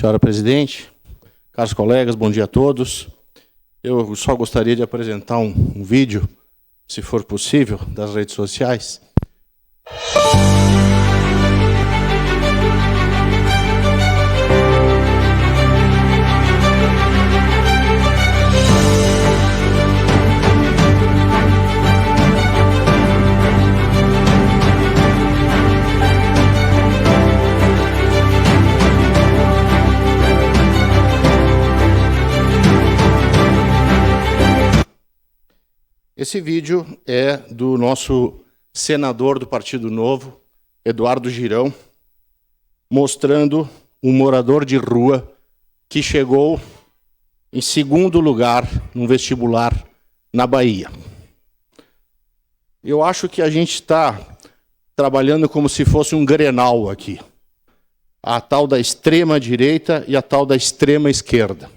Senhora presidente, caros colegas, bom dia a todos. Eu só gostaria de apresentar um vídeo, se for possível, das redes sociais. Esse vídeo é do nosso senador do Partido Novo, Eduardo Girão, mostrando um morador de rua que chegou em segundo lugar no vestibular na Bahia. Eu acho que a gente está trabalhando como se fosse um Grenal aqui. A tal da extrema-direita e a tal da extrema-esquerda.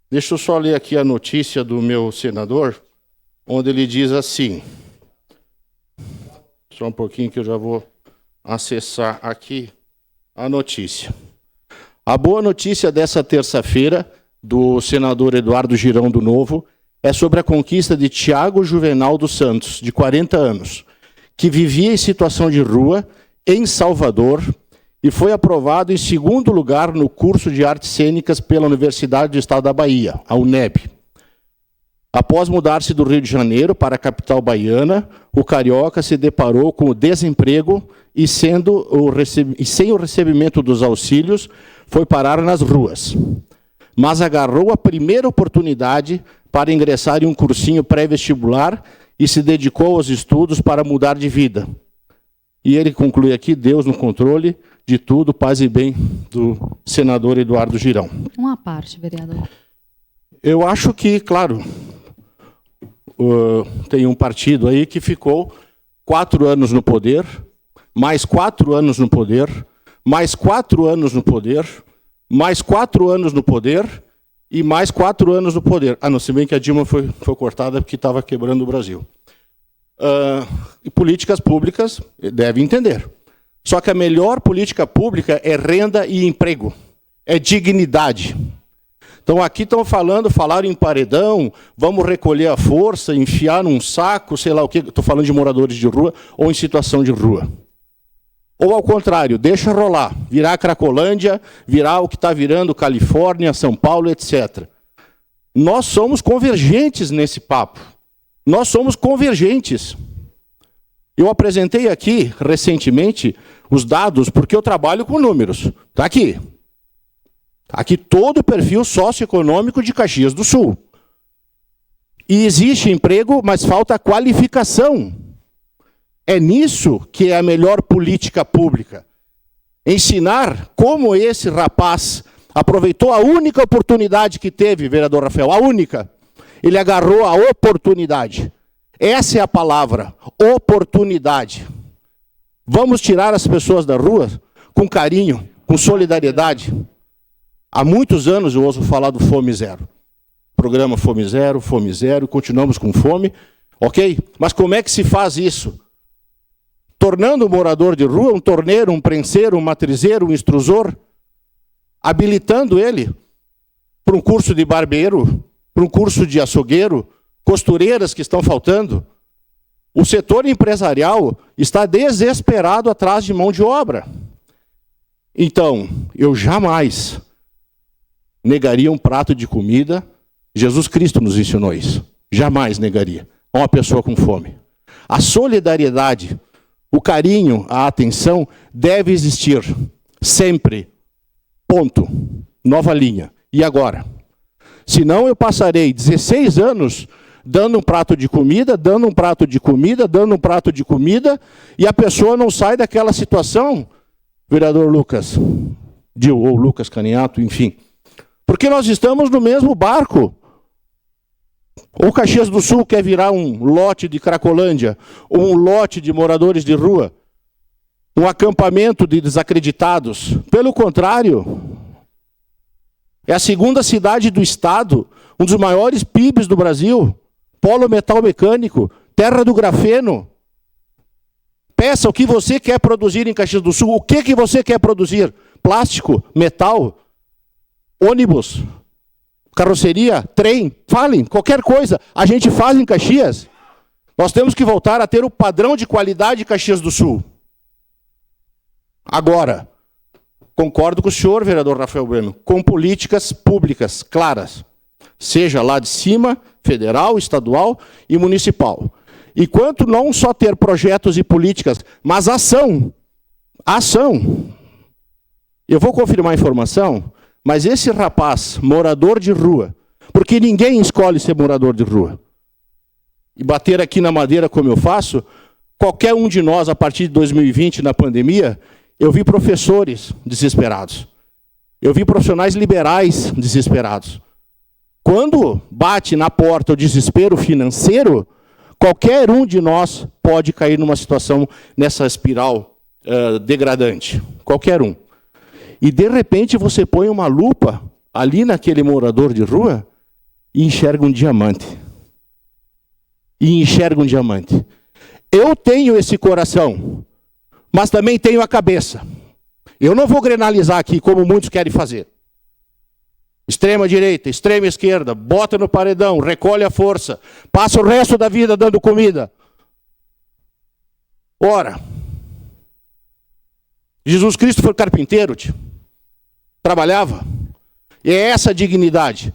Deixa eu só ler aqui a notícia do meu senador, onde ele diz assim, só um pouquinho que eu já vou acessar aqui a notícia. A boa notícia dessa terça-feira, do senador Eduardo Girão do Novo, é sobre a conquista de Tiago Juvenal dos Santos, de 40 anos, que vivia em situação de rua em Salvador e foi aprovado em segundo lugar no curso de artes cênicas pela Universidade do Estado da Bahia, a UNEB. Após mudar-se do Rio de Janeiro para a capital baiana, o carioca se deparou com o desemprego e, sem o recebimento dos auxílios, foi parar nas ruas. Mas agarrou a primeira oportunidade para ingressar em um cursinho pré-vestibular e se dedicou aos estudos para mudar de vida. E ele conclui aqui, Deus no controle de tudo, paz e bem, do senador Eduardo Girão. Uma parte, vereador. Eu acho que, claro, tem um partido aí que ficou 4 anos no poder, mais 4 anos no poder, mais 4 anos no poder, mais 4 anos no poder e mais 4 anos no poder. Ah, não, se bem que a Dilma foi cortada porque estava quebrando o Brasil. E políticas públicas devem entender. Só que a melhor política pública é renda e emprego, é dignidade. Então aqui estão falaram em paredão, vamos recolher a força, enfiar num saco, sei lá o quê, estou falando de moradores de rua ou em situação de rua. Ou ao contrário, deixa rolar, virar Cracolândia, virar o que está virando Califórnia, São Paulo, etc. Nós somos convergentes nesse papo. Nós somos convergentes. Eu apresentei aqui, recentemente, os dados, porque eu trabalho com números. Está aqui. Aqui todo o perfil socioeconômico de Caxias do Sul. E existe emprego, mas falta qualificação. É nisso que é a melhor política pública. Ensinar como esse rapaz aproveitou a única oportunidade que teve, vereador Rafael, a única. Ele agarrou a oportunidade. Essa é a palavra, oportunidade. Vamos tirar as pessoas da rua com carinho, com solidariedade. Há muitos anos eu ouço falar do Fome Zero. Programa Fome Zero, continuamos com fome, ok? Mas como é que se faz isso? Tornando o morador de rua um torneiro, um prenseiro, um matrizeiro, um extrusor, habilitando ele para um curso de barbeiro, para um curso de açougueiro, costureiras que estão faltando. O setor empresarial está desesperado atrás de mão de obra. Então, eu jamais negaria um prato de comida. Jesus Cristo nos ensinou isso. Jamais negaria a uma pessoa com fome. A solidariedade, o carinho, a atenção deve existir sempre. Ponto. Nova linha. E agora? Senão eu passarei 16 anos dando um prato de comida, dando um prato de comida, dando um prato de comida, e a pessoa não sai daquela situação, vereador Lucas, ou Lucas Caniato, enfim. Porque nós estamos no mesmo barco. O Caxias do Sul quer virar um lote de Cracolândia, um lote de moradores de rua, um acampamento de desacreditados. Pelo contrário, é a segunda cidade do estado, um dos maiores PIBs do Brasil, polo metal mecânico, terra do grafeno. Peça o que você quer produzir em Caxias do Sul. O que você quer produzir? Plástico? Metal? ônibus, carroceria, trem, falem, qualquer coisa, a gente faz em Caxias. Nós temos que voltar a ter o padrão de qualidade de Caxias do Sul. Agora, concordo com o senhor, vereador Rafael Bueno, com políticas públicas claras, seja lá de cima, federal, estadual e municipal. E quanto não só ter projetos e políticas, mas ação. Ação. Eu vou confirmar a informação, mas esse rapaz, morador de rua, porque ninguém escolhe ser morador de rua, e bater aqui na madeira como eu faço, qualquer um de nós, a partir de 2020, na pandemia, eu vi professores desesperados. Eu vi profissionais liberais desesperados. Quando bate na porta o desespero financeiro, qualquer um de nós pode cair numa situação, nessa espiral degradante. Qualquer um. E, de repente, você põe uma lupa ali naquele morador de rua e enxerga um diamante. E enxerga um diamante. Eu tenho esse coração, mas também tenho a cabeça. Eu não vou grenalizar aqui, como muitos querem fazer. Extrema direita, extrema esquerda, bota no paredão, recolhe a força, passa o resto da vida dando comida. Ora, Jesus Cristo foi carpinteiro, tio. Trabalhava. E é essa a dignidade.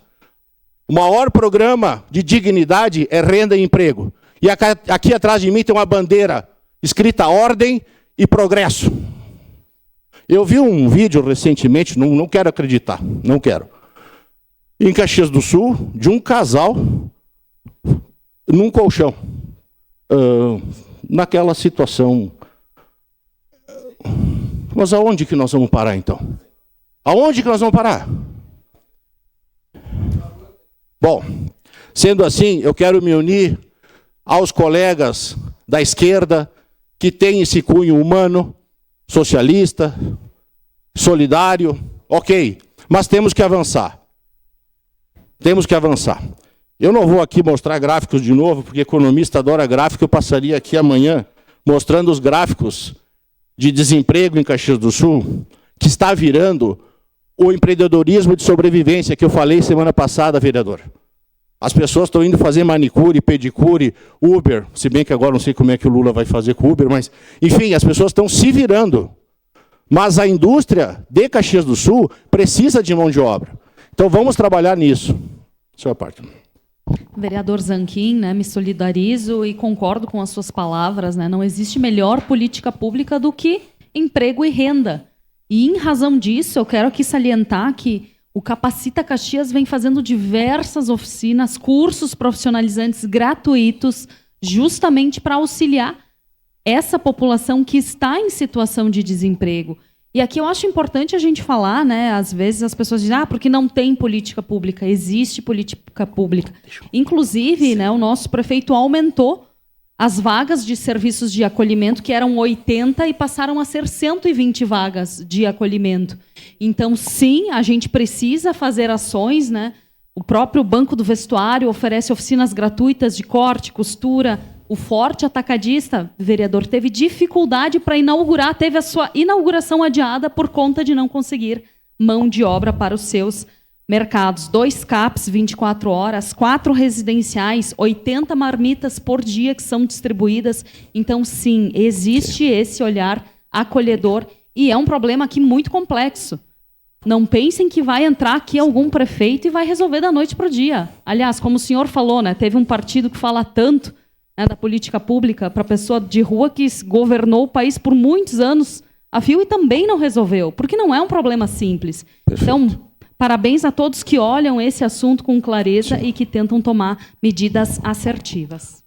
O maior programa de dignidade é renda e emprego. E aqui atrás de mim tem uma bandeira escrita ordem e progresso. Eu vi um vídeo recentemente, não quero acreditar, não quero. Em Caxias do Sul, de um casal num colchão. Naquela situação. Mas aonde que nós vamos parar então? Aonde que nós vamos parar? Bom, sendo assim, eu quero me unir aos colegas da esquerda que têm esse cunho humano, socialista, solidário, ok, mas temos que avançar. Temos que avançar. Eu não vou aqui mostrar gráficos de novo, porque economista adora gráfico, eu passaria aqui amanhã mostrando os gráficos de desemprego em Caxias do Sul, que está virando o empreendedorismo de sobrevivência que eu falei semana passada, vereador. As pessoas estão indo fazer manicure, pedicure, Uber, se bem que agora não sei como é que o Lula vai fazer com o Uber, mas, enfim, as pessoas estão se virando. Mas a indústria de Caxias do Sul precisa de mão de obra. Então vamos trabalhar nisso. Sua parte. Vereador Zanquim, né, me solidarizo e concordo com as suas palavras, né, não existe melhor política pública do que emprego e renda. E, em razão disso, eu quero aqui salientar que o Capacita Caxias vem fazendo diversas oficinas, cursos profissionalizantes gratuitos, justamente para auxiliar essa população que está em situação de desemprego. E aqui eu acho importante a gente falar, né? Às vezes as pessoas dizem, porque não tem política pública. Existe política pública. Inclusive, né, o nosso prefeito aumentou as vagas de serviços de acolhimento, que eram 80 e passaram a ser 120 vagas de acolhimento. Então, sim, a gente precisa fazer ações, né? O próprio Banco do Vestuário oferece oficinas gratuitas de corte, costura. O Forte Atacadista, vereador, teve dificuldade para inaugurar, teve a sua inauguração adiada por conta de não conseguir mão de obra para os seus mercados. 2 CAPs, 24 horas, 4 residenciais, 80 marmitas por dia que são distribuídas. Então, sim, existe esse olhar acolhedor e é um problema aqui muito complexo. Não pensem que vai entrar aqui algum prefeito e vai resolver da noite para o dia. Aliás, como o senhor falou, né, teve um partido que fala tanto, né, da política pública para a pessoa de rua que governou o país por muitos anos a fio e também não resolveu, porque não é um problema simples. Perfeito. Então, parabéns a todos que olham esse assunto com clareza. Sim. E que tentam tomar medidas assertivas.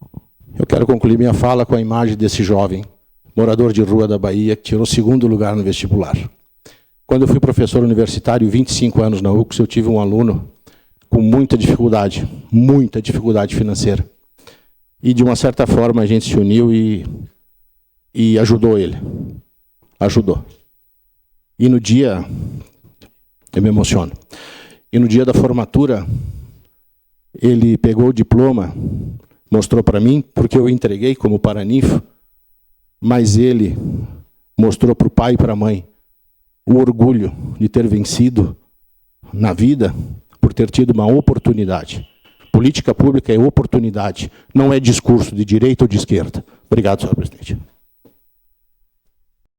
Eu quero concluir minha fala com a imagem desse jovem, morador de rua da Bahia, que tirou 2º lugar no vestibular. Quando eu fui professor universitário, 25 anos na UCS, eu tive um aluno com muita dificuldade financeira. E, de uma certa forma, a gente se uniu e ajudou ele. Ajudou. E no dia... Eu me emociono. E no dia da formatura, ele pegou o diploma, mostrou para mim, porque eu entreguei como paraninfo, mas ele mostrou para o pai e para a mãe o orgulho de ter vencido na vida por ter tido uma oportunidade. Política pública é oportunidade, não é discurso de direita ou de esquerda. Obrigado, senhor presidente.